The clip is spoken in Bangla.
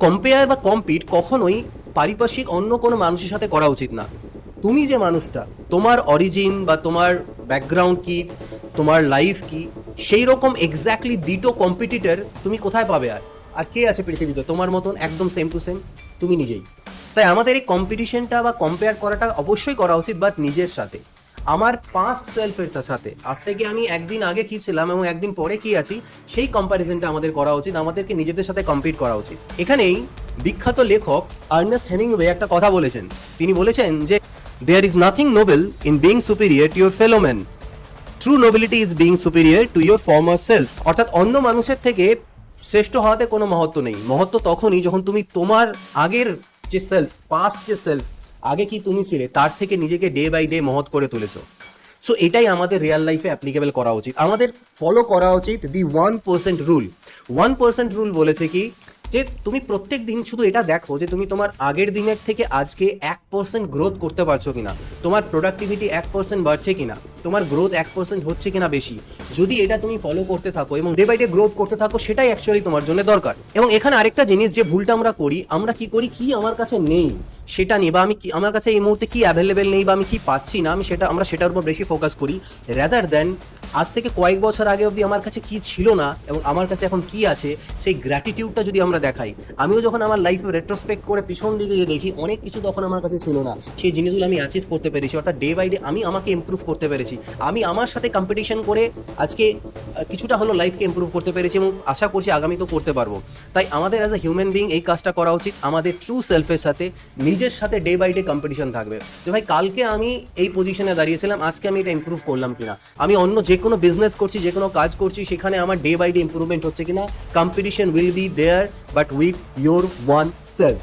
কম্পেয়ার বা কম্পিট কখনোই পারিপার্শ্বিক অন্য কোনো মানুষের সাথে করা উচিত না। তুমি যে মানুষটা, তোমার অরিজিন বা তোমার ব্যাকগ্রাউন্ড কি, তোমার লাইফ কি, সেই রকম এক্স্যাক্টলি দুটো কম্পিটিটর তুমি কোথায় পাবে? আর আর কে আছে পৃথিবীতে তোমার মতন একদম সেম টু সেম? তুমি নিজেই। তাই আমাদের এই কম্পিটিশনটা বা কম্পেয়ার করাটা অবশ্যই করা উচিত, বাট নিজের সাথে, আমার পাস্ট সেলফের সাথে। আজ থেকে আমি একদিন আগে কি ছিলাম এবং একদিন পরে কি আছি, সেই কম্প্যারিজনটা আমাদের করা উচিত। আমাদেরকে নিজেদের সাথে কম্পিট করা উচিত। এখানেই বিখ্যাত লেখক আর্নেস্ট হেমিংওয়ে একটা কথা বলেছেন। তিনি বলেছেন যে there is nothing noble in being superior to your fellow man, true nobility is being superior to your former self. অর্থাৎ অন্য মানুষের থেকে শ্রেষ্ঠ হওয়াতে কোনো মহত্ব নেই। মহত্ব তখনই যখন তুমি তোমার আগের যে সেলফ, পাস্ট যে সেলফ, আগে কি তুমি ছিলে তার থেকে নিজেকে ডে বাই ডে মহৎ করে তুলেছো। সো এটাই আমাদের রিয়েল লাইফে অ্যাপ্লিকেবল করা উচিত। আমাদের ফলো করা উচিত দি 1% রুল। 1% রুল বলেছে কি, যে তুমি প্রত্যেক দিন শুধু এটা দেখো যে তুমি তোমার আগের দিনের থেকে আজকে 1% গ্রোথ করতে পারছো কিনা, তোমার প্রোডাক্টিভিটি 1% বাড়ছে কিনা, তোমার গ্রোথ 1% হচ্ছে কিনা বেশি। যদি এটা তুমি ফলো করতে থাকো এবং ডে বাই ডে গ্রোথ করতে থাকো, সেটাই অ্যাকচুয়ালি তোমার জন্য দরকার। এবং এখানে আরেকটা জিনিস যে ভুলটা আমরা করি, আমরা কি করি, কি আমার কাছে নেই সেটা নিয়ে, বা আমি কি আমার কাছে এই মুহূর্তে কি অ্যাভেলেবেল নেই বা আমি কি পাচ্ছি না, আমরা সেটার উপর বেশি ফোকাস করি রাদার দেন আজ থেকে কয়েক বছর আগে অবধি আমার কাছে কি ছিল না এবং আমার কাছে এখন কি আছে, সেই গ্র্যাটিটিউডটা যদি আমরা দেখাই। আমিও যখন আমার লাইফে রেট্রোস্পেক্ট করে পিছন দিকে গিয়ে দেখি, অনেক কিছু তখন আমার কাছে ছিল না, সেই জিনিসগুলো আমি অ্যাচিভ করতে পেরেছি। অর্থাৎ ডে বাই ডে আমি আমাকে ইমপ্রুভ করতে পেরেছি। আমি আমার সাথে কম্পিটিশন করে আজকে কিছুটা হলো লাইফকে ইমপ্রুভ করতে পেরেছি এবং আশা করছি আগামী তো করতে পারবো। তাই আমাদের অ্যাজ এ হিউম্যান বিং এই কাজটা করা উচিত, আমাদের ট্রু সেলফের সাথে, নিজের সাথে ডে বাই ডে কম্পিটিশন থাকবে যে ভাই কালকে আমি এই পজিশনে দাঁড়িয়েছিলাম, আজকে আমি এটা ইমপ্রুভ করলাম কিনা, আমি অন্য যে কোনো বিজনেস করছি, যে কোনো কাজ করছি, সেখানে আমার ডে বাই ডে ইমপ্রুভমেন্ট হচ্ছে কিনা। Competition will be there, but with your own self.